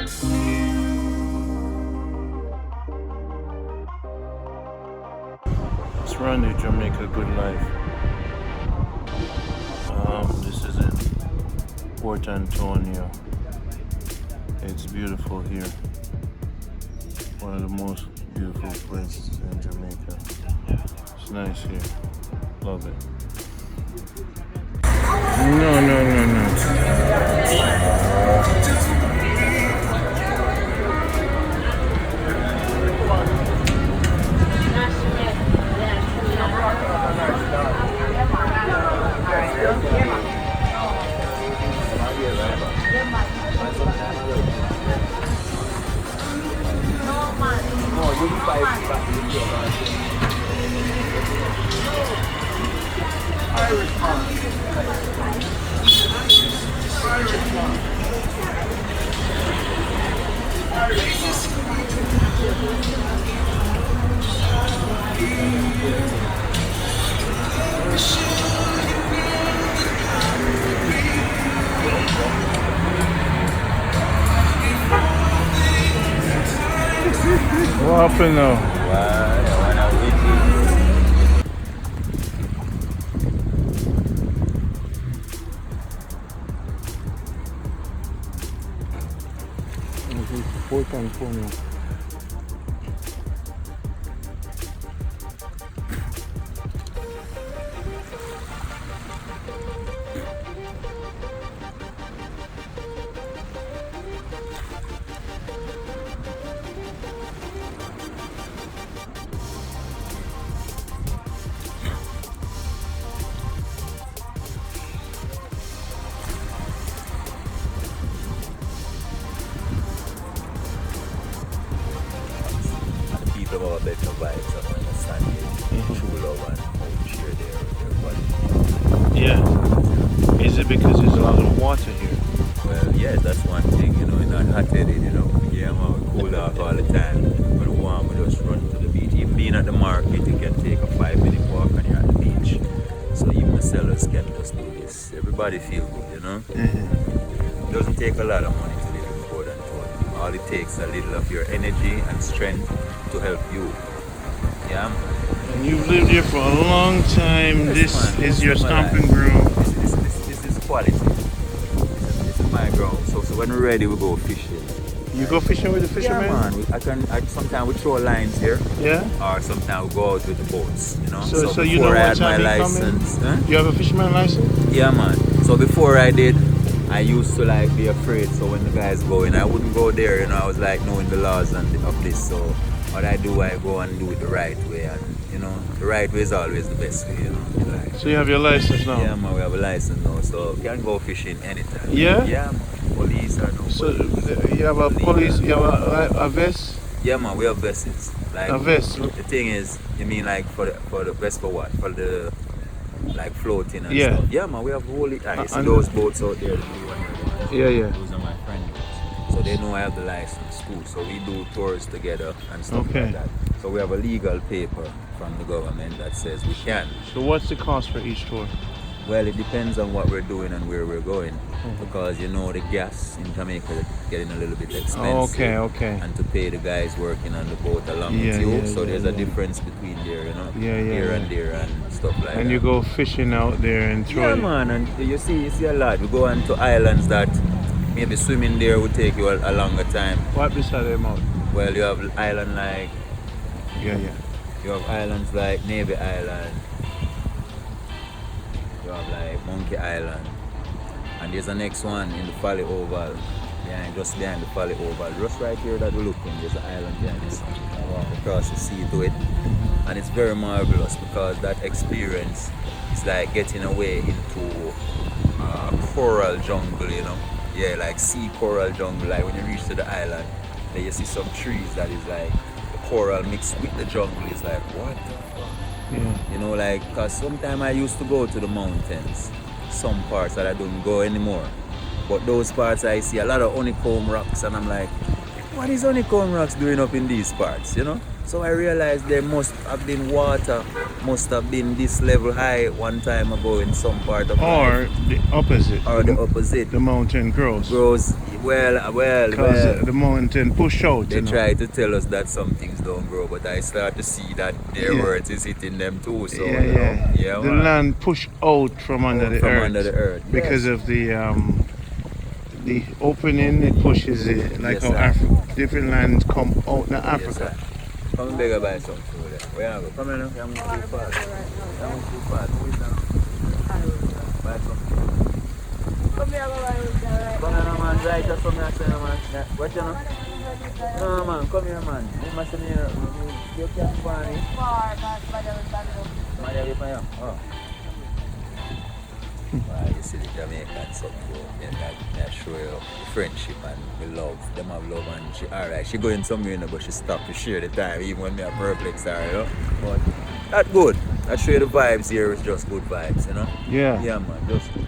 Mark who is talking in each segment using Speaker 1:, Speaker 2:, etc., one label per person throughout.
Speaker 1: Let's run the Jamaica Good Life. This is in Port Antonio. It's beautiful here. One of the most beautiful places in Jamaica. It's nice here. Love it. No. What happened now? Port Antonio.
Speaker 2: About better vibes and understanding true love and how to share their body.
Speaker 1: Yeah. Is it because there's a lot of water here?
Speaker 2: Well, yes, that's one thing, you know, you're not hot-headed, you know. Yeah, man, we cool off all the time. When we want, we just run to the beach. Even being at the market, you can take a 5-minute walk and you're at the beach. So even the sellers can just do this. Everybody feel good, you know. It doesn't take a lot of money to live in Port Antonio. All it takes is a little of your energy and strength to help you. Yeah.
Speaker 1: And you've lived here for a long time.
Speaker 2: Yes,
Speaker 1: this
Speaker 2: man.
Speaker 1: is your
Speaker 2: This is my
Speaker 1: stomping
Speaker 2: life.
Speaker 1: ground.
Speaker 2: This is quality. This is my ground. So when we're ready, we go fishing.
Speaker 1: You go fishing with the fishermen?
Speaker 2: Yeah, man. Sometimes we throw lines here.
Speaker 1: Yeah?
Speaker 2: Or sometimes we go out with the boats, you know.
Speaker 1: So you know
Speaker 2: before I
Speaker 1: what
Speaker 2: had my
Speaker 1: time they come in?
Speaker 2: license. Huh?
Speaker 1: You have a fisherman license?
Speaker 2: Yeah, man. So before I did, I used to like be afraid. So when the guys go in, I wouldn't go there. You know, I was like knowing the laws of this. So what I do, I go and do it the right way. And you know, the right way is always the best way. You know. Like,
Speaker 1: So you have your license now?
Speaker 2: yeah, man. We have a license now, so we can go fishing anytime.
Speaker 1: Yeah?
Speaker 2: Yeah, man. Police or no.
Speaker 1: So
Speaker 2: police.
Speaker 1: you have a police, you have a vest?
Speaker 2: Yeah, man. We have vests. Like
Speaker 1: A vest?
Speaker 2: the thing is, you mean like for the vest for what? For the like floating and
Speaker 1: Yeah.
Speaker 2: stuff. Yeah, man. We have holy. You see
Speaker 1: and-
Speaker 2: those boats out there?
Speaker 1: Yeah.
Speaker 2: Those are my friends. So they know I have the license too. So we do tours together and stuff
Speaker 1: Okay.
Speaker 2: like that. So we have a legal paper from the government that says we can.
Speaker 1: So what's the cost for each tour?
Speaker 2: Well, it depends on what we're doing and where we're going. Because you know the gas in Jamaica is getting a little bit expensive.
Speaker 1: Okay.
Speaker 2: And to pay the guys working on the boat along
Speaker 1: Yeah,
Speaker 2: with you.
Speaker 1: yeah,
Speaker 2: So
Speaker 1: yeah,
Speaker 2: there's a
Speaker 1: yeah.
Speaker 2: difference between there, you know.
Speaker 1: Yeah,
Speaker 2: here
Speaker 1: yeah.
Speaker 2: and there and stuff like that.
Speaker 1: And you go fishing out there and throw
Speaker 2: Yeah,
Speaker 1: it.
Speaker 2: man, and you see a lot. We go on to islands that maybe swimming there would take you a longer time.
Speaker 1: What beside them out?
Speaker 2: Well, you have island like
Speaker 1: Yeah.
Speaker 2: you have islands like Navy Island. You have like Monkey Island, and there's the next one in the Valley Oval, just behind the Valley Oval, just right here that we're looking. There's an island behind this. I walk across the sea to it, and it's very marvelous because that experience is like getting away into a coral jungle, you know. Yeah, like sea coral jungle. Like when you reach to the island, then you see some trees that is like the coral mixed with the jungle. It's like what the fuck?
Speaker 1: Yeah.
Speaker 2: You know, like, cause sometimes I used to go to the mountains, some parts that I don't go anymore. But those parts I see a lot of honeycomb rocks and I'm like, what is honeycomb rocks doing up in these parts, you know? So I realized there must have been water, must have been this level high one time ago in some part of
Speaker 1: Or
Speaker 2: life.
Speaker 1: the opposite.
Speaker 2: Or the opposite.
Speaker 1: The mountain grows.
Speaker 2: Well.
Speaker 1: The mountain push out.
Speaker 2: They try to tell us that some things don't grow, but I start to see that their words is hitting them too. So
Speaker 1: the
Speaker 2: man.
Speaker 1: land push out from under the earth.
Speaker 2: Under the earth.
Speaker 1: Because of the opening, it pushes it. Like how different lands come out in Africa.
Speaker 2: Yes, come and beg her buy some food. Where are you? Come here now. You move too fast. You move too fast. Wait now. Buy some food. Come here, man. Right, that's what I'm saying, man. What you know? No, man. Come here, man. You must be here. You can't find me. Oh. Wow, you see the Jamaicans up there, that show you friendship and the love. Them have love and she alright. She going somewhere, you know, but she stop to share the time even when me are perplex her, you know. But that's good. That show you the vibes here is just good vibes, you know.
Speaker 1: Yeah.
Speaker 2: Yeah, man, just good.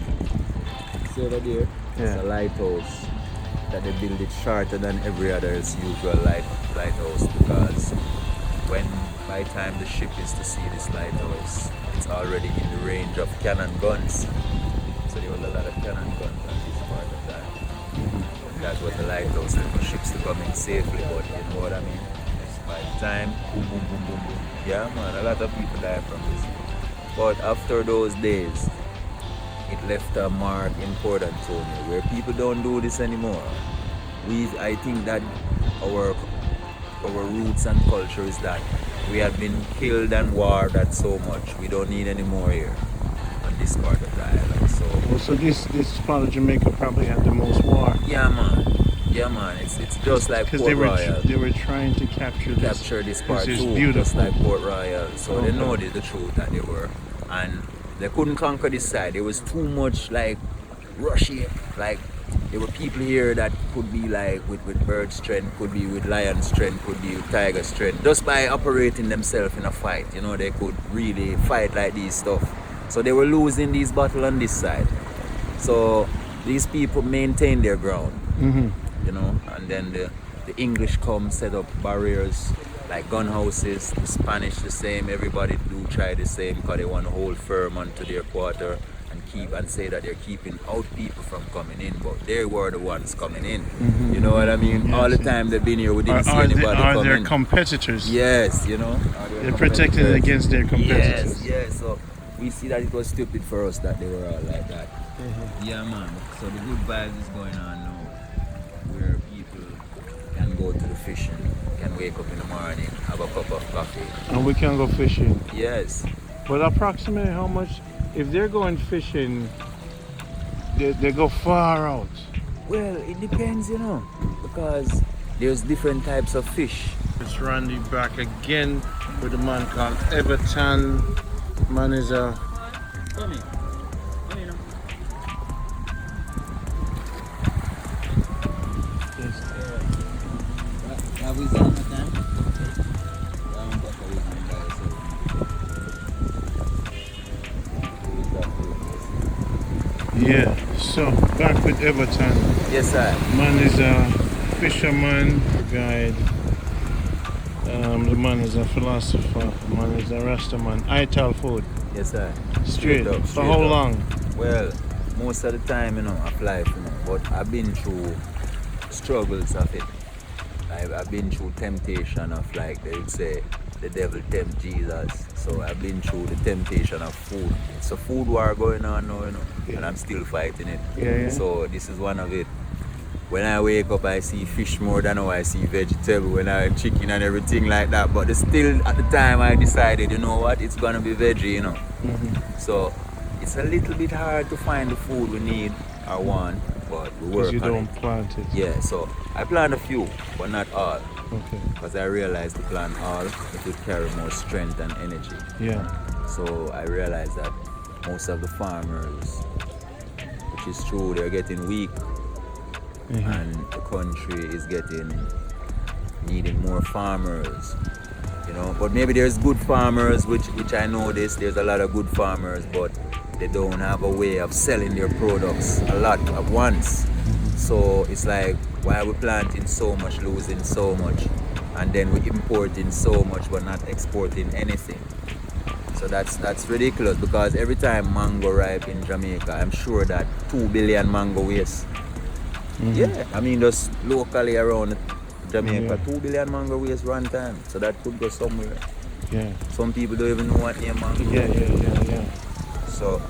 Speaker 2: See over there? It's a lighthouse that they build it shorter than every other's usual lighthouse because by the time the ship is to see this lighthouse, it's already in the range of cannon guns. So there was a lot of cannon guns on this part of that. That's what the lighthouse is for ships to come in safely, but you know what I mean? By the time, boom, boom, boom, boom, boom. Yeah, man, a lot of people die from this. But after those days, it left a mark in Port Antonio where people don't do this anymore. I think that our roots and culture is that we have been killed and warred at so much. We don't need any more here on this part of the island.
Speaker 1: So this part of Jamaica probably had the most war.
Speaker 2: Yeah, man. It's just like Port Royal.
Speaker 1: They were trying to capture
Speaker 2: this part too,
Speaker 1: beautiful.
Speaker 2: just like Port Royal. So they know the truth that they were, and they couldn't conquer this side. There was too much like rushy. Like there were people here that could be like with bird strength, could be with lion strength, could be with tiger strength. Just by operating themselves in a fight, you know, they could really fight like these stuff. So they were losing these battles on this side. So these people maintained their ground, you know, and then the English come set up barriers like gun houses, the Spanish the same, everybody do try the same because they want to hold firm onto their quarter and say that they're keeping out people from coming in, but they were the ones coming in. You know what I mean? All the time they've been here, we didn't see anybody come in.
Speaker 1: Are their competitors?
Speaker 2: Yes, you know.
Speaker 1: They're protecting against their competitors.
Speaker 2: Yes. So we see that it was stupid for us that they were all like that. Yeah, man. So the good vibes is going on now, where people can go to the fishing, can wake up in the morning, have a cup of coffee.
Speaker 1: And we can go fishing.
Speaker 2: Yes.
Speaker 1: But approximately how much, if they're going fishing, they go far out?
Speaker 2: Well, it depends, you know, because there's different types of fish.
Speaker 1: It's Randy back again with a man called Everton. Man is a...
Speaker 2: Come here.
Speaker 1: Yeah, so back with Everton.
Speaker 2: Yes, sir.
Speaker 1: Man is a fisherman, guide. The man is a philosopher. The man is a Rasta man. I tell food.
Speaker 2: Yes, sir.
Speaker 1: Straight up. For how long?
Speaker 2: Well, most of the time, you know, of life, you know, but I've been through struggles of it. I've been through temptation of, like they would say, the devil tempt Jesus. So I've been through the temptation of food. It's a food war going on now, you know, and I'm still fighting it.
Speaker 1: Yeah.
Speaker 2: So this is one of it. When I wake up, I see fish more than how I see vegetable, when I chicken and everything like that. But still, at the time, I decided, you know what, it's gonna be veggie, you know. So it's a little bit hard to find the food we need or want, but we work on it. Because
Speaker 1: you don't plant it.
Speaker 2: Yeah, so I plant a few, but not all.
Speaker 1: Okay.
Speaker 2: Because I realized to plant all, it would carry more strength and energy.
Speaker 1: Yeah.
Speaker 2: So I realized that most of the farmers, which is true, they're getting weak. And the country is needing more farmers, you know. But maybe there's good farmers, which I know there's a lot of good farmers, but they don't have a way of selling their products a lot at once. So it's like, why are we planting so much, losing so much? and then we're importing so much but not exporting anything. So that's ridiculous, because every time mango ripe in Jamaica, I'm sure that 2 billion mango waste. Yeah, I mean just locally around Jamaica, 2 billion mango waste one time. So that could go somewhere.
Speaker 1: Yeah.
Speaker 2: Some people don't even know what name mango.
Speaker 1: Yeah.
Speaker 2: So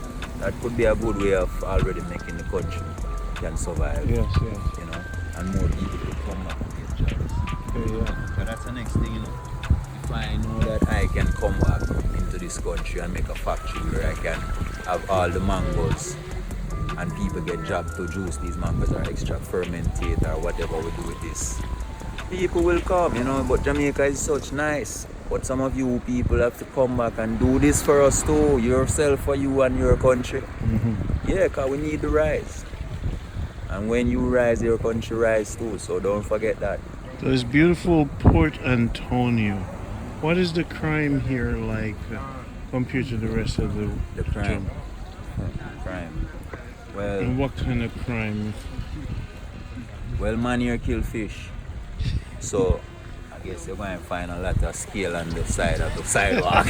Speaker 2: that could be a good way of already making the country can survive.
Speaker 1: Yes.
Speaker 2: You know, and more people could come back and get jobs.
Speaker 1: Yeah.
Speaker 2: So that's the next thing, you know. If I know that I can come back into this country and make a factory where I can have all the mangoes and people get job to juice these mangoes or extract, fermentate or whatever we do with this, people will come, you know. But Jamaica is such nice. But some of you people have to come back and do this for us too, yourself, for you and your country. Yeah, because we need the rice. And when you rise, your country rise too, so don't forget that.
Speaker 1: So it's beautiful Port Antonio. What is the crime here like compared to the rest of
Speaker 2: the crime? Crime. Well.
Speaker 1: And what kind of crime?
Speaker 2: Well, man here kill fish. So I guess you're going to find a lot of scale on the side of the sidewalk.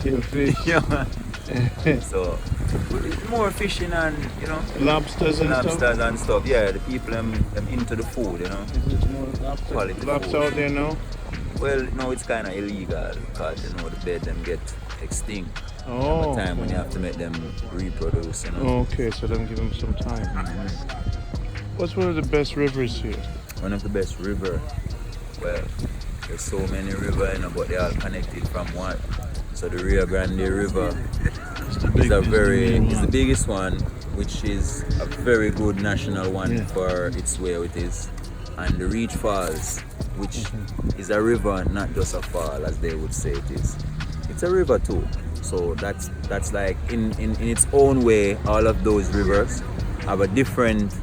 Speaker 1: Kill fish.
Speaker 2: Yeah, man. So it's more fishing and, you know,
Speaker 1: lobsters and
Speaker 2: stuff. Yeah, the people them into the food, you know.
Speaker 1: Is it more
Speaker 2: Quality
Speaker 1: lobster
Speaker 2: food.
Speaker 1: out there now?
Speaker 2: Well, no, it's kind of illegal because, you know, the bed them get extinct.
Speaker 1: Oh.
Speaker 2: Time when you have to make them reproduce, you know.
Speaker 1: Oh, okay, so then give them some time. What's one of the best rivers here?
Speaker 2: One of the best river. Well, there's so many rivers, you know, but they all connected from one. So the Rio Grande River is the biggest one, which is a very good national one for its way it is. And the Reach Falls, which is a river, not just a fall as they would say it is. It's a river too. So that's like in its own way, all of those rivers have a different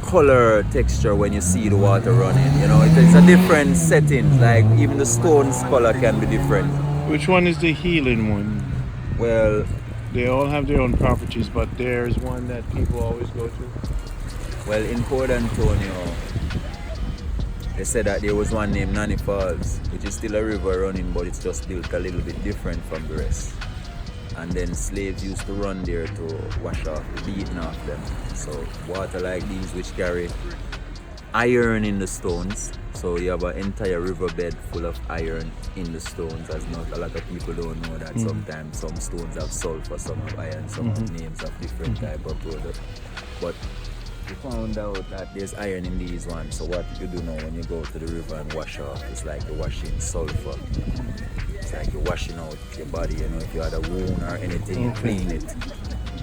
Speaker 2: color texture when you see the water running. You know, it's a different setting. Like even the stones color can be different.
Speaker 1: Which one is the healing one?
Speaker 2: Well,
Speaker 1: they all have their own properties, but there's one that people always go to.
Speaker 2: Well, in Port Antonio, they said that there was one named Nanny Falls, which is still a river running, but it's just built a little bit different from the rest. And then slaves used to run there to wash off the beating off them. So water like these, which carry iron in the stones. So you have an entire riverbed full of iron in the stones, as not a lot of people don't know that. Sometimes some stones have sulfur, some have iron, some have names of different type of product. But we found out that there's iron in these ones. So what you do now when you go to the river and wash off, it's like you're washing sulfur. It's like you're washing out your body, you know, if you had a wound or anything, you clean it.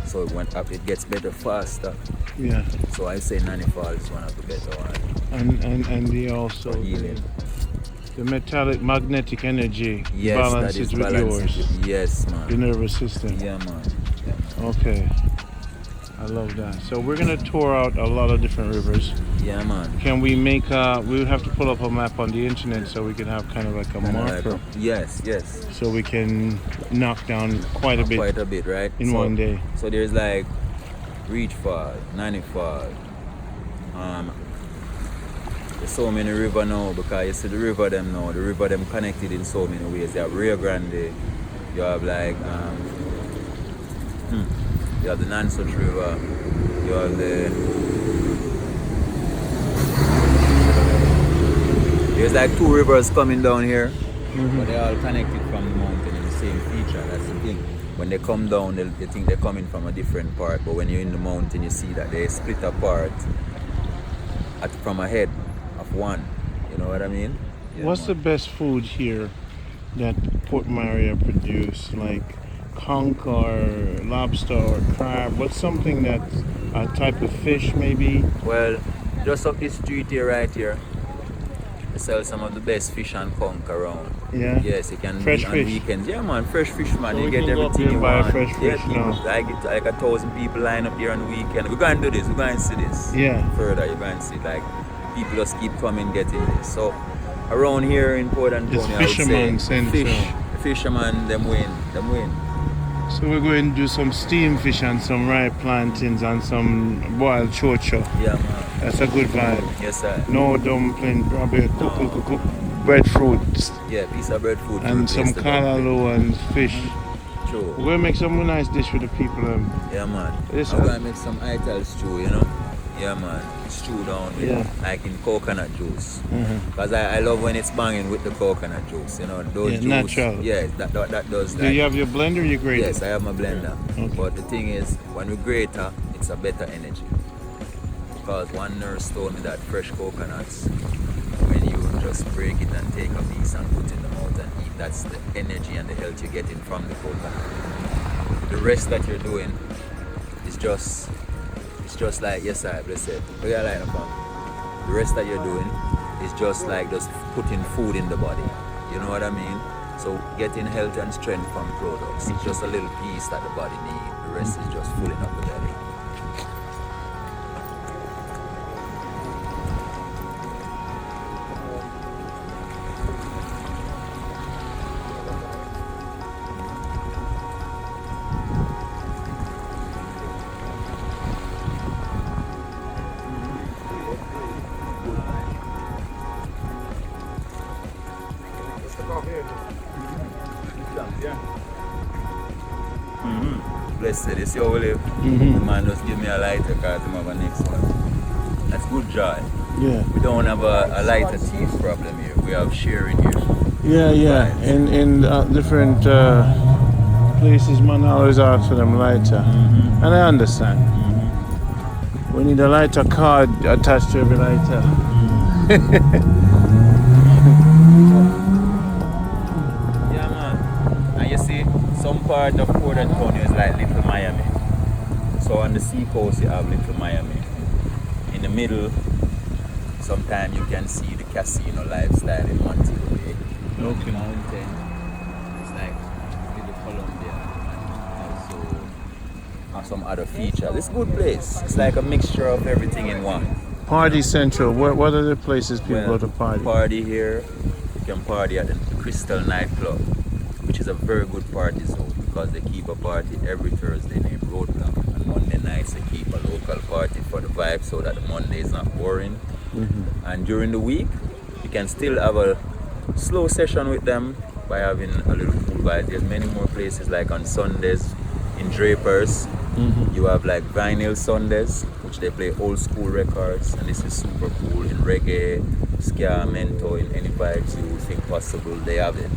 Speaker 2: So it went up, it gets better faster.
Speaker 1: Yeah.
Speaker 2: So I say Nanny Falls is one of the better ones.
Speaker 1: And they also the metallic magnetic energy balances with yours.
Speaker 2: Yes, man.
Speaker 1: The nervous system.
Speaker 2: Yeah, man.
Speaker 1: Okay. I love that. So we're gonna tour out a lot of different rivers.
Speaker 2: Yeah, man.
Speaker 1: Can we make we would have to pull up a map on the internet so we can have kind of like a marker.
Speaker 2: Yes.
Speaker 1: So we can knock down quite a bit.
Speaker 2: Quite a bit, right?
Speaker 1: In one day.
Speaker 2: So there's like Reach Fall, Nanny Fall. There's so many rivers now because you see the river them connected in so many ways. You have Rio Grande, you have like you have the Nonsuch River, you have there's like two rivers coming down here, but they're all connected from the mountain in the same feature. That's the thing. When they come down, they think they're coming from a different part, but when you're in the mountain, you see that they split apart from a head of one. You know what I mean? Yeah,
Speaker 1: what's the best food here that Port Maria produce? Like conch or lobster or crab? What's something that's a type of fish maybe?
Speaker 2: Well, just up this street here, right here, they sell some of the best fish and conch around.
Speaker 1: Yeah.
Speaker 2: Yes, you can
Speaker 1: fresh
Speaker 2: be on
Speaker 1: fish.
Speaker 2: Weekends. Yeah, man, fresh fish, man.
Speaker 1: So
Speaker 2: you
Speaker 1: we
Speaker 2: get
Speaker 1: can go up
Speaker 2: everything
Speaker 1: here
Speaker 2: you
Speaker 1: and buy
Speaker 2: want.
Speaker 1: fresh fish now.
Speaker 2: Like 1,000 people line up here on the weekend. We're going to do this. We're going to see this.
Speaker 1: Yeah.
Speaker 2: Further, you're going to see like people just keep coming getting this. So around here in Port Antonio, I would say fishermen, them win.
Speaker 1: So we're going to do some steamed fish and some ripe plantains and some boiled chocho.
Speaker 2: Yeah, man.
Speaker 1: That's a good vibe.
Speaker 2: Yes, sir.
Speaker 1: No dumpling, probably cook breadfruits
Speaker 2: Yeah, piece of breadfruit. to
Speaker 1: and some
Speaker 2: replace the dumpling.
Speaker 1: callaloo and fish.
Speaker 2: True.
Speaker 1: We're gonna make some nice dish for the people.
Speaker 2: Yeah, man.
Speaker 1: This
Speaker 2: I'm gonna make some ital stew, you know? Yeah, man. Stew down with,
Speaker 1: Yeah.
Speaker 2: like in coconut juice.
Speaker 1: Mhm.
Speaker 2: Because I love when it's banging with the coconut juice, you know? Those
Speaker 1: Yeah,
Speaker 2: juice.
Speaker 1: natural.
Speaker 2: Yeah, that does
Speaker 1: Do
Speaker 2: that.
Speaker 1: you have your blender? You grate
Speaker 2: Yes,
Speaker 1: it?
Speaker 2: I have my blender.
Speaker 1: Okay.
Speaker 2: But the thing is, when we grate her, it's a better energy. Because one nurse told me that fresh coconuts, when you just break it and take a piece and put in the mouth and eat, that's the energy and the health you're getting from the coconut. The rest that you're doing is just, it's just like, yes, I bless it. What you like about? The rest that you're doing is just like just putting food in the body. You know what I mean? So getting health and strength from products. It's just a little piece that the body needs. The rest is just filling up the belly. Blessed, this your will live. The man just give me a lighter because I have a next one. That's good joy.
Speaker 1: Yeah.
Speaker 2: We don't have a lighter teeth problem here. We have sharing here.
Speaker 1: Yeah, yeah.
Speaker 2: Vibes.
Speaker 1: In different places, man always ask for them lighter, and I understand. We need a lighter card attached to every lighter.
Speaker 2: Yeah, man. And you see, some part of Port Antonio is like Little Miami. So on the seacoast, you have Little Miami. In the middle, sometimes you can see the casino lifestyle in Montego Bay.
Speaker 1: Okay.
Speaker 2: The mountain. It's like Little Colombia. And also have some other features. It's a good place. It's like a mixture of everything in one.
Speaker 1: Party Central. What are the places people
Speaker 2: Well,
Speaker 1: go to party?
Speaker 2: Party here, you can party at the Crystal nightclub, which is a very good party zone because they keep a party every Thursday named Roadblock. And Monday nights they keep a local party for the vibe so that the Monday is not boring. And during the week, you can still have a slow session with them by having a little cool vibe. There's many more places like on Sundays in Drapers. You have like vinyl Sundays, which they play old school records, and this is super cool in reggae, ska, mento, in any vibes you think possible, they have it.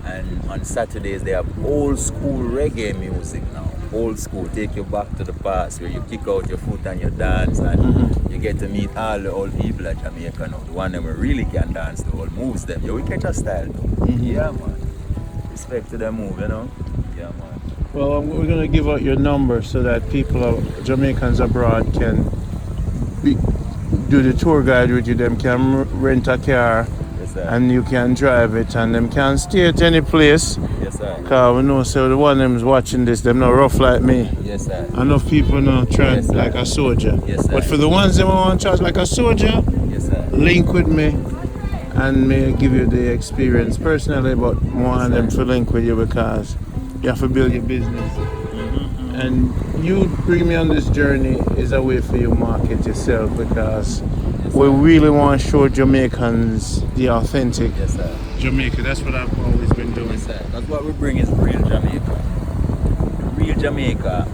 Speaker 2: And on Saturdays they have old school reggae music now. Old school, take you back to the past where you kick out your foot and you dance and you get to meet all the old people at Jamaica now. The one that really can dance, the old moves them. You will catch a style though. Yeah, man. Respect to them move, you know? Yeah, man.
Speaker 1: Well, we're gonna give out your number so that people, Jamaicans abroad, can do the tour guide with you. Them can rent a car.
Speaker 2: Yes, sir.
Speaker 1: And you can drive it, and them can stay at any place.
Speaker 2: Yes, sir.
Speaker 1: Cause we know, so the one of them's watching this, them not rough like me.
Speaker 2: Yes, sir.
Speaker 1: Enough people now try
Speaker 2: Yes, sir.
Speaker 1: like a soldier.
Speaker 2: Yes, sir.
Speaker 1: But for the ones that want to charge like a soldier,
Speaker 2: Yes, sir.
Speaker 1: link with me, and may give you the experience personally. But more of them to link with you because you have to build your business. And you bring me on this journey is a way for you to market yourself because we really want to show Jamaicans the authentic
Speaker 2: Yes, sir.
Speaker 1: Jamaica. That's what I've always been doing.
Speaker 2: Yes, sir. That's what we bring is real Jamaica. Real Jamaica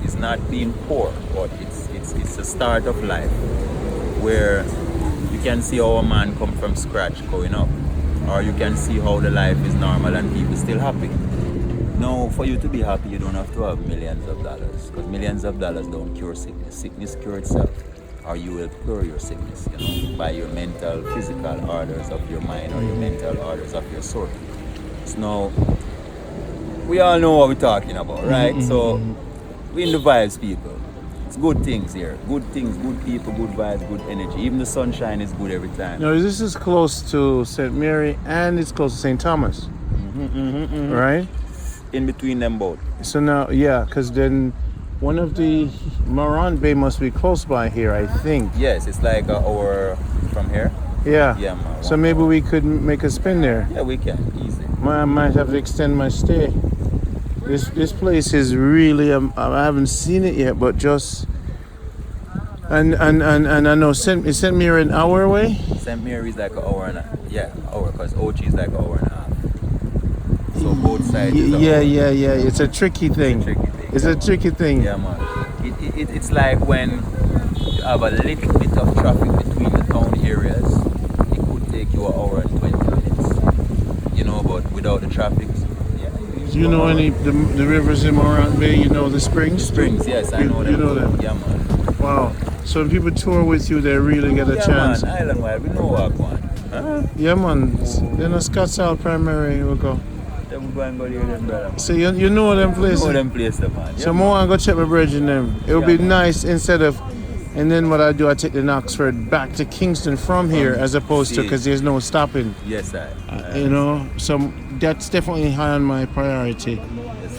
Speaker 2: is not being poor, but it's the start of life where you can see how a man come from scratch going up, or you can see how the life is normal and people still happy. Now, for you to be happy, you don't have to have millions of dollars, because millions of dollars don't cure sickness. Sickness cure itself, or you will cure your sickness, you know, by your mental, physical orders of your mind or your mental orders of your soul. So now, we all know what we're talking about, right? So, we in the vibes, people. It's good things here. Good things, good people, good vibes, good energy. Even the sunshine is good every time.
Speaker 1: Now, this is close to St. Mary and it's close to St. Thomas, right?
Speaker 2: In between them both.
Speaker 1: So now, yeah, because then one of the Moran Bay must be close by here, I think.
Speaker 2: Yes, it's like an hour from here.
Speaker 1: Yeah.
Speaker 2: Yeah, man.
Speaker 1: So maybe we could make a spin there.
Speaker 2: Yeah, we can. Easy.
Speaker 1: I might have to extend my stay. This place is really, I haven't seen it yet, but just And I know St. Mary an hour away.
Speaker 2: St. Mary's like an hour and a hour, because Ochi is like an hour and a half. So both sides is an hour.
Speaker 1: Yeah. It's a tricky thing. It's a tricky thing.
Speaker 2: Yeah, man. It's like when you have a little bit of traffic between the town areas, it could take you an hour and 20 minutes. You know, but without the traffic,
Speaker 1: Do you know any the rivers in Morant Bay? You know the springs?
Speaker 2: Springs, yes, I know them.
Speaker 1: You know them?
Speaker 2: Yeah, man.
Speaker 1: Wow. So when people tour with you, they really get a chance.
Speaker 2: Man, Island Wild, we know what one.
Speaker 1: Yeah, man. Then a Scottsdale Primary will go.
Speaker 2: Then we go and go there, then, brother.
Speaker 1: So you know them places?
Speaker 2: Know them places, man. Yeah,
Speaker 1: so more I go check my bridge in them. It would be nice instead of, and then what I do, I take the Knoxford back to Kingston from here, as opposed to, because there's no stopping.
Speaker 2: Yes, sir.
Speaker 1: You know, so that's definitely high on my priority.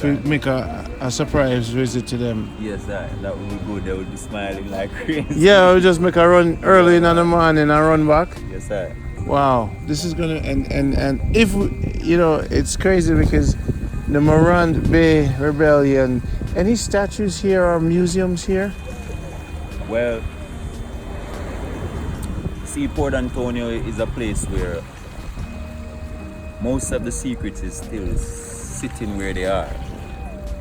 Speaker 1: To make a surprise visit to them.
Speaker 2: Yes, sir. That would be good. They would be smiling like crazy.
Speaker 1: Yeah, I'll just make a run early in the morning and I run back.
Speaker 2: Yes, sir.
Speaker 1: Wow, this is gonna and if we, you know, it's crazy because the Morant Bay Rebellion. Any statues here or museums here?
Speaker 2: Well, see, Port Antonio is a place where most of the secrets is still sitting where they are.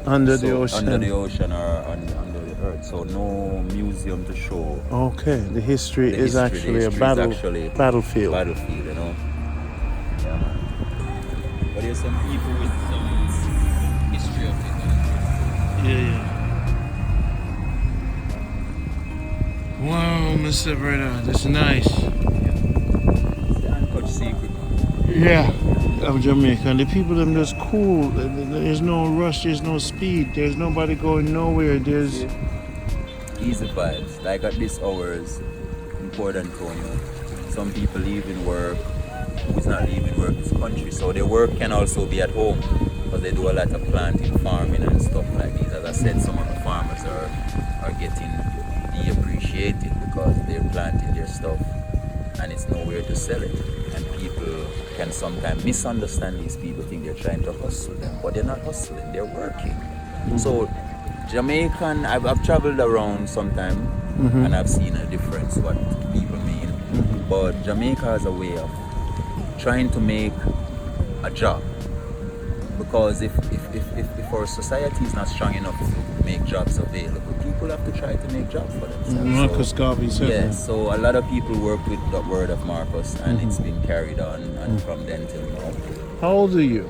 Speaker 1: Under the ocean.
Speaker 2: Under the ocean or under the earth. So no museum to show.
Speaker 1: Okay, the history is actually a battlefield.
Speaker 2: Battlefield, you know. Yeah, man. But there's some people with some history of it.
Speaker 1: Yeah. Wow, Mr. Brother, that's nice.
Speaker 2: It's the untouched secret.
Speaker 1: Yeah, of Jamaica. And the people them just cool. There's no rush, there's no speed, there's nobody going nowhere. There's
Speaker 2: easy vibes. Like at these hours in Port Antonio, some people leaving work, who's not leaving work this country. So their work can also be at home because they do a lot of planting, farming and stuff like this. As I said, some of the farmers are getting de-appreciated because they're planting their stuff and it's nowhere to sell it. And people can sometimes misunderstand these people, think they're trying to hustle them, but they're not hustling, they're working. Mm-hmm. So Jamaican, I've traveled around sometime and I've seen a difference what people mean. Mm-hmm. But Jamaica has a way of trying to make a job. Because if our society is not strong enough to make jobs available, people have to try to make jobs for themselves.
Speaker 1: Marcus Garvey said that.
Speaker 2: So a lot of people work with the word of Marcus and it's been carried on and from then till now.
Speaker 1: How old are you?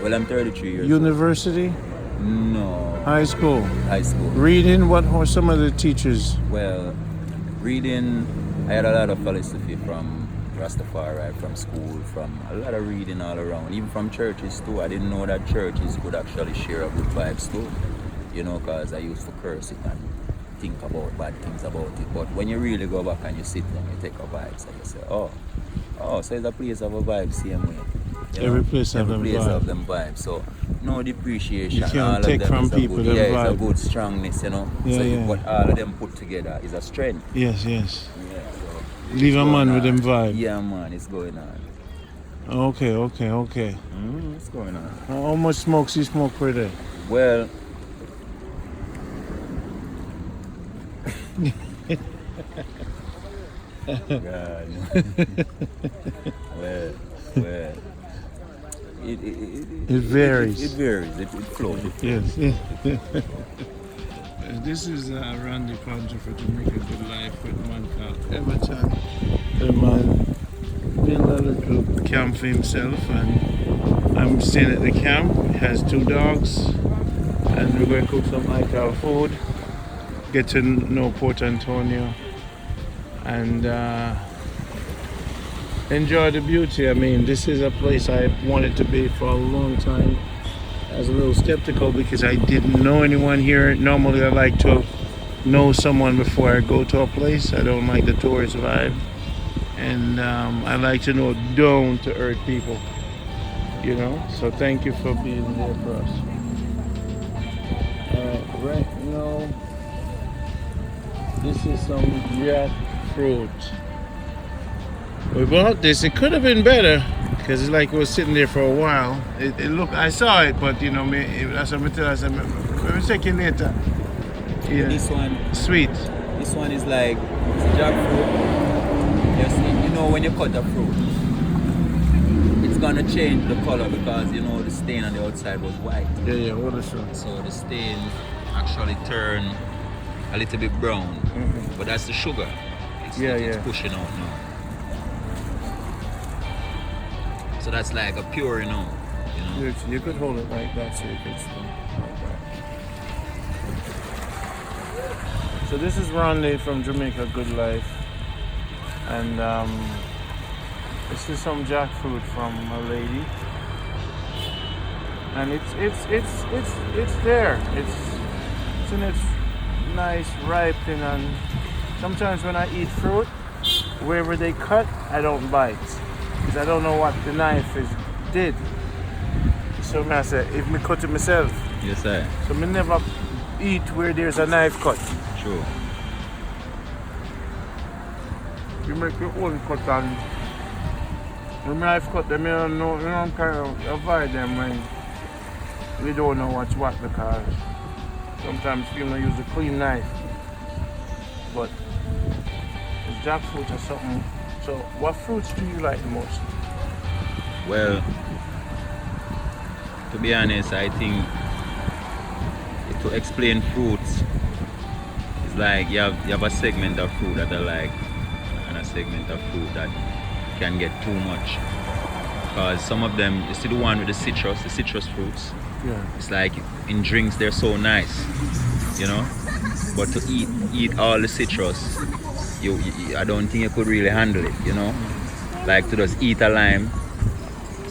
Speaker 2: Well, I'm 33 years
Speaker 1: University?
Speaker 2: old. No.
Speaker 1: High school?
Speaker 2: High school.
Speaker 1: Reading? What were some of the teachers?
Speaker 2: Well, reading, I had a lot of philosophy from Rastafari, from school, from a lot of reading all around, even from churches too. I didn't know that churches could actually share a good vibes too, you know, because I used to curse it and think about bad things about it. But when you really go back and you sit and you take a vibes and you say, oh, so it's a place of a vibe same way.
Speaker 1: Every place have them
Speaker 2: vibes. So no depreciation.
Speaker 1: You can't
Speaker 2: all
Speaker 1: take
Speaker 2: of them
Speaker 1: from people them
Speaker 2: it's
Speaker 1: vibe.
Speaker 2: a good strongness, you know. But all of them put together is a strength.
Speaker 1: Yes.
Speaker 2: Yeah, so
Speaker 1: leave a man with them vibe.
Speaker 2: Yeah, man, it's going on.
Speaker 1: Okay.
Speaker 2: What's going on?
Speaker 1: How much smokes you smoke per day?
Speaker 2: Well, God. well. It
Speaker 1: varies.
Speaker 2: It varies. It flows.
Speaker 1: Yes. This is Randy Poncho for Jamaica Good Life with a man called Everton. The man built a little camp for himself, and I'm staying at the camp. He has 2 dogs, and we're going to cook some local food, get to know Port Antonio, and enjoy the beauty. I mean, this is a place I wanted to be for a long time. I was a little skeptical because I didn't know anyone here. Normally I like to know someone before I go to a place. I don't like the tourist vibe. And I like to know down to earth people, you know. So thank you for being there for us. Right now, this is some jackfruit. We bought this. It could have been better because it's like it was sitting there for a while. It looked. I saw it, but you know, that's what I tell us. Maybe check it later. Yeah.
Speaker 2: This one,
Speaker 1: sweet.
Speaker 2: This one is like it's a jackfruit. Yes, you know when you cut a fruit, it's gonna change the color because you know the stain on the outside was white.
Speaker 1: Yeah, what is it?
Speaker 2: So the stain actually turn a little bit brown, but that's the sugar. It's pushing out now. So that's like a pure, you know.
Speaker 1: You could hold it like that so you could see like that. So this is Ronnie from Jamaica Good Life, and this is some jackfruit from a lady, and it's there. It's in its nice ripe thing, and sometimes when I eat fruit, wherever they cut, I don't bite because I don't know what the knife did. So I say, if me cut it myself.
Speaker 2: Yes, sir.
Speaker 1: So me never eat where there's a knife cut.
Speaker 2: True.
Speaker 1: You make your own cut, and when knife cut them, you don't kind of avoid them when we don't know what's what, because sometimes people use a clean knife. But it's jackfruit or something. So what fruits do you like the most?
Speaker 2: Well, to be honest, I think to explain fruits, it's like you have a segment of fruit that I like and a segment of fruit that can get too much. Because some of them, you see the one with the citrus fruits.
Speaker 1: Yeah.
Speaker 2: It's like in drinks they're so nice, you know. But to eat all the citrus, I don't think you could really handle it, you know. Like to just eat a lime,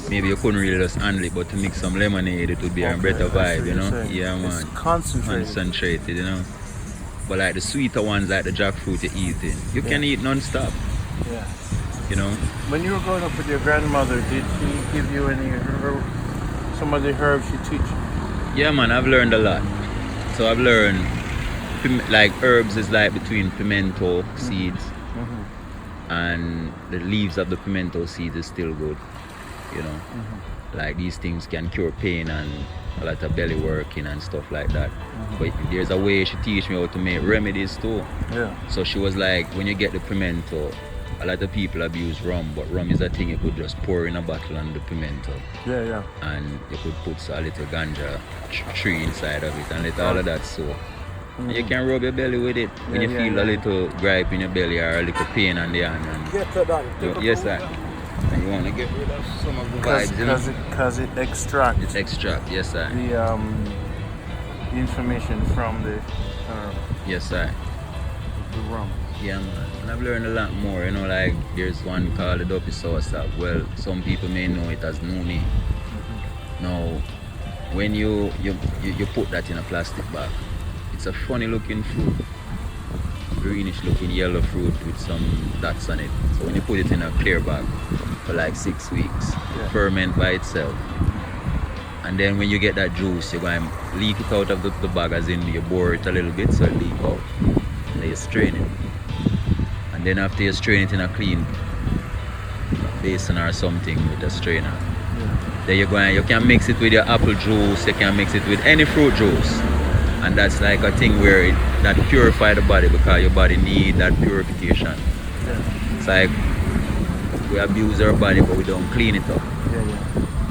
Speaker 2: maybe you couldn't really just handle it, but to mix some lemonade, it would be a better vibe, you know. Yeah, man.
Speaker 1: It's concentrated,
Speaker 2: you know. But like the sweeter ones, like the jackfruit you're eating, you can eat non-stop.
Speaker 1: Yeah.
Speaker 2: You know.
Speaker 1: When you were growing up with your grandmother, did she give you some of the herbs she teach you?
Speaker 2: Yeah, man, I've learned a lot. So I've learned like herbs is like between pimento seeds and the leaves of the pimento seeds is still good, you know. Like these things can cure pain and a lot of belly working and stuff like that. But there's a way she teach me how to make remedies too.
Speaker 1: Yeah.
Speaker 2: So she was like, when you get the pimento, a lot of people abuse rum, but rum is a thing you could just pour in a bottle on the pimento.
Speaker 1: Yeah.
Speaker 2: And you could put a little ganja tree inside of it and let all of that soak. You can rub your belly with it when you feel a little gripe in your belly or a little pain on the hand.
Speaker 1: Get that done.
Speaker 2: Yes, sir. And you want to get rid of some of the vibes, you know?
Speaker 1: Because it extracts.
Speaker 2: It extracts, yes, sir.
Speaker 1: The information from the
Speaker 2: yes, sir.
Speaker 1: The rum.
Speaker 2: Yeah, man. And I've learned a lot more, you know, like there's one called the dopey sauce that, well, some people may know it as noni. Now, when you put that in a plastic bag, it's a funny looking fruit, greenish looking yellow fruit with some dots on it. So when you put it in a clear bag for like 6 weeks, it ferment by itself. And then when you get that juice, you go and leak it out of the bag, as in you bore it a little bit so it leak out. And then you strain it. And then after you strain it in a clean basin or something with a strainer, then you go and you can mix it with your apple juice, you can mix it with any fruit juice. And that's like a thing where that purify the body because your body need that purification. It's like we abuse our body but we don't clean it up.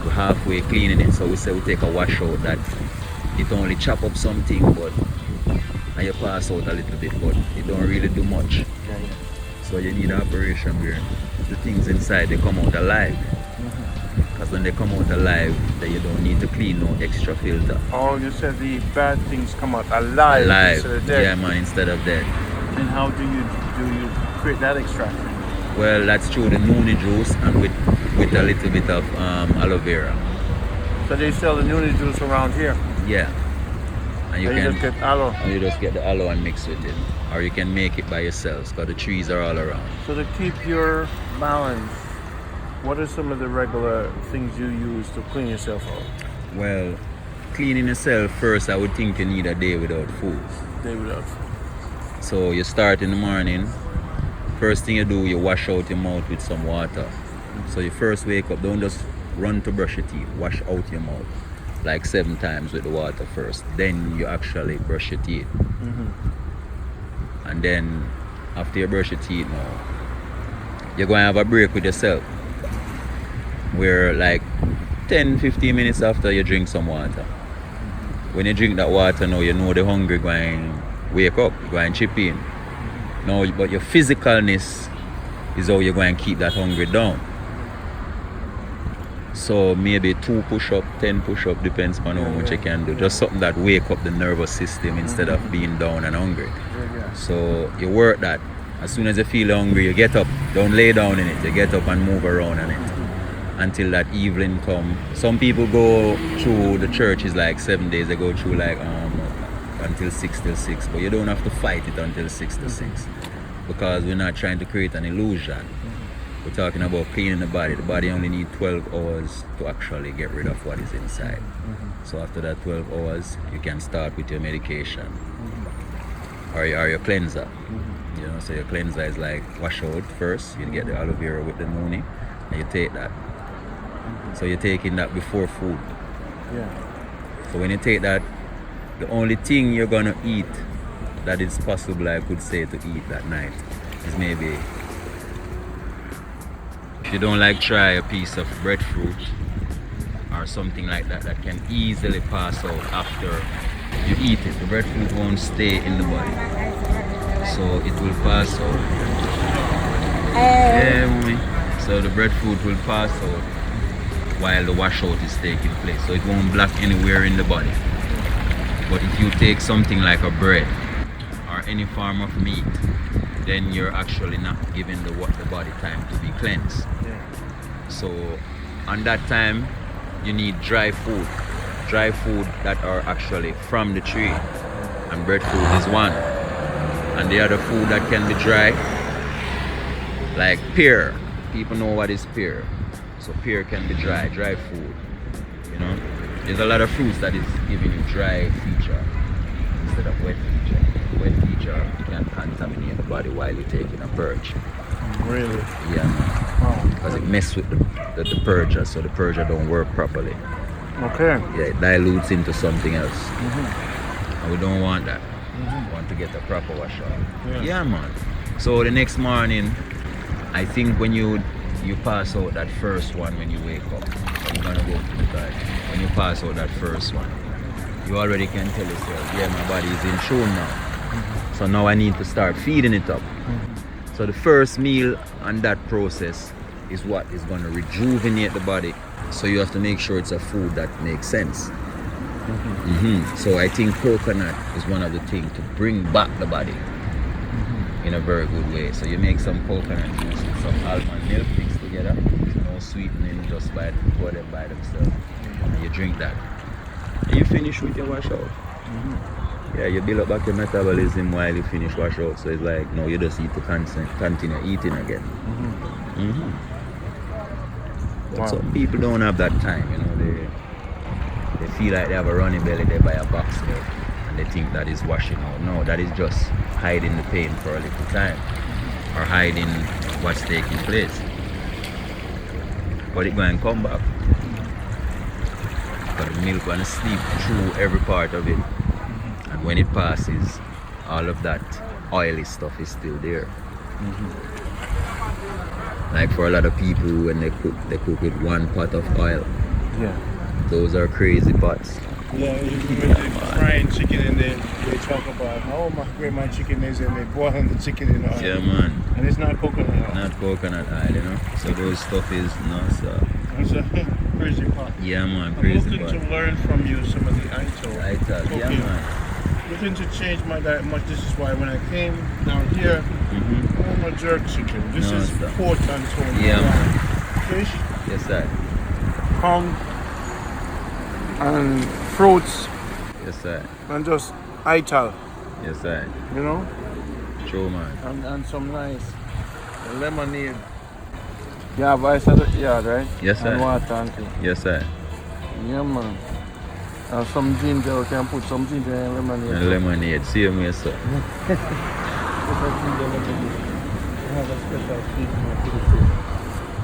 Speaker 2: We're halfway cleaning it, so we say we take a wash out that it only chop up something but and you pass out a little bit but it don't really do much. So you need an operation where the things inside they come out alive. Because when they come out alive, then you don't need to clean no extra filter.
Speaker 1: Oh, you said the bad things come out alive instead of dead.
Speaker 2: Yeah, man, instead of dead.
Speaker 1: And how do you create that extraction?
Speaker 2: Well, that's through the noni juice and with a little bit of aloe vera.
Speaker 1: So they sell the noni juice around here?
Speaker 2: Yeah. And you
Speaker 1: just get aloe?
Speaker 2: And you just get the aloe and mix with it. Or you can make it by yourselves because the trees are all around.
Speaker 1: So to keep your balance, what are some of the regular things you use to clean yourself out?
Speaker 2: Well, cleaning yourself first, I would think you need a day without food.
Speaker 1: Day without food.
Speaker 2: So you start in the morning. First thing you do, you wash out your mouth with some water. So you first wake up, don't just run to brush your teeth. Wash out your mouth like 7 times with the water first. Then you actually brush your teeth. And And then after you brush your teeth now, you're going to have a break with yourself. Where like 10-15 minutes after you drink some water. When you drink that water now, you know the hunger going wake up, going chip in. Now, but your physicalness is how you're going to keep that hunger down. So maybe 2 push-up, 10 push-up, depends on how much you can do. Just something that wake up the nervous system instead of being down and hungry. So you work that. As soon as you feel hungry, you get up. Don't lay down in it. You get up and move around in it until that evening come. Some people go through the church is like 7 days. They go through like until 6 till 6. But you don't have to fight it until 6 till 6 because we're not trying to create an illusion. We're talking about cleaning the body. The body only needs 12 hours to actually get rid of what is inside. So after that 12 hours, you can start with your medication or your cleanser. You know, so your cleanser is like wash out first. You get the aloe vera with the noni, and you take that. So you're taking that before food. So when you take that, the only thing you're gonna eat that is possible, I could say, to eat that night is maybe, if you don't like, try a piece of breadfruit or something like that that can easily pass out after you eat it. The breadfruit won't stay in the body, so it will pass out. Yeah, mommy. So the breadfruit will pass out while the washout is taking place, so it won't block anywhere in the body. But if you take something like a bread or any form of meat, then you're actually not giving the body time to be cleansed. So on that time, you need dry food that are actually from the tree, and breadfruit is one. And the other food that can be dry, like pear. People know what is pear. So pear can be dry food. You know, there's a lot of fruits that is giving you dry feature instead of wet feature. Wet feature can contaminate the body while you're taking a purge.
Speaker 1: Really?
Speaker 2: Yeah, man. Because it messes with the purger, so the purger don't work properly.
Speaker 1: Okay.
Speaker 2: Yeah, it dilutes into something else. And we don't want that. We want to get a proper wash out. Yeah, man. So the next morning, I think when you pass out that first one when you wake up, you're gonna go to the bed. When you pass out that first one, you already can tell yourself, yeah, my body is in tune now. So now I need to start feeding it up. So the first meal and that process is what is going to rejuvenate the body. So you have to make sure it's a food that makes sense. So I think coconut is one of the things to bring back the body in a very good way. So you make some coconut juice with some almond milk mixed together, no sweetening, just by themselves. And you drink that. And you finish with your washout. Yeah, you build up back your metabolism while you finish washout. So it's like, no, you just need to continue eating again. But some people don't have that time, you know. They feel like they have a running belly, they buy a box milk and they think that is washing out. No, that is just hiding the pain for a little time or hiding what's taking place. But it's going to come back. But the milk going to sleep through every part of it. And when it passes, all of that oily stuff is still there. Like for a lot of people, when they cook with one pot of oil.
Speaker 1: Yeah.
Speaker 2: Those are crazy pots.
Speaker 1: Yeah, with the frying chicken and they talk about how great my chicken is and they boil the chicken in oil.
Speaker 2: Yeah, man.
Speaker 1: And it's not coconut oil.
Speaker 2: Not coconut oil, you know. So those stuff is not so.
Speaker 1: It's a crazy pot.
Speaker 2: Yeah, man,
Speaker 1: I'm
Speaker 2: crazy
Speaker 1: looking
Speaker 2: pot.
Speaker 1: to learn from you some of the
Speaker 2: ITAL, yeah, man.
Speaker 1: Looking to change my diet much. This is why when I came down here, I'm a jerk chicken. This is pork and tone.
Speaker 2: Yeah, man.
Speaker 1: Fish.
Speaker 2: Yes, sir.
Speaker 1: Ham. And fruits.
Speaker 2: Yes, sir.
Speaker 1: And just ital.
Speaker 2: Yes, sir.
Speaker 1: You know?
Speaker 2: True, man.
Speaker 1: And some nice lemonade. You have ice at the yard, right?
Speaker 2: Yes, sir.
Speaker 1: And water and thing.
Speaker 2: Yes, sir.
Speaker 1: Yeah, man. And some ginger, we can put some ginger and lemonade.
Speaker 2: And lemonade, same way, sir.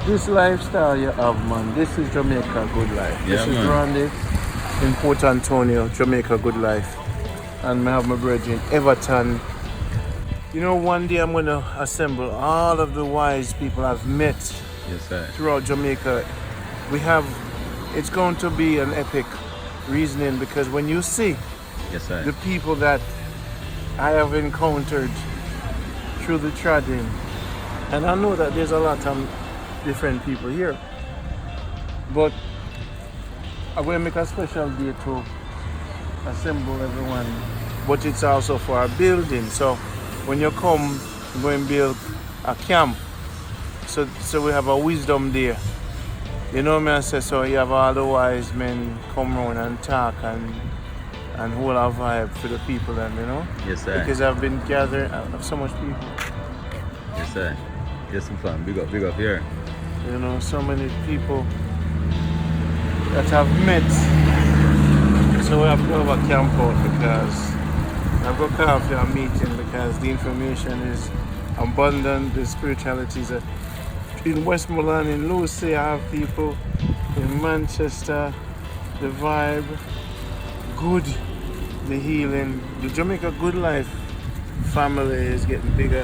Speaker 1: This lifestyle you have, man, this is Jamaica Good Life.
Speaker 2: Yeah,
Speaker 1: this is
Speaker 2: man.
Speaker 1: Randy in Port Antonio, Jamaica Good Life. And I have my brother in Everton, You know, one day I'm going to assemble all of the wise people I've met
Speaker 2: Yes, sir.
Speaker 1: throughout Jamaica. It's going to be an epic reasoning, because when you see
Speaker 2: Yes, sir.
Speaker 1: the people that I have encountered through the trading, and I know that there's a lot of different people here, but I'm going to make a special day to assemble everyone, but it's also for a building. So when you come, we're going to build a camp. So we have a wisdom there. You know me, I say, so you have all the wise men come around and talk and hold a vibe for the people, and you know?
Speaker 2: Yes, sir.
Speaker 1: Because I've been gathering, I have so much people.
Speaker 2: Yes, sir. Yes, some fun. Big up here.
Speaker 1: You know, so many people that I've met. So we have to have a camp out, because I've got coffee a meeting, because the information is abundant, the spirituality is in Westmoreland, in Lucy, I have people in Manchester, the vibe, good, the healing, the Jamaica Good Life family is getting bigger.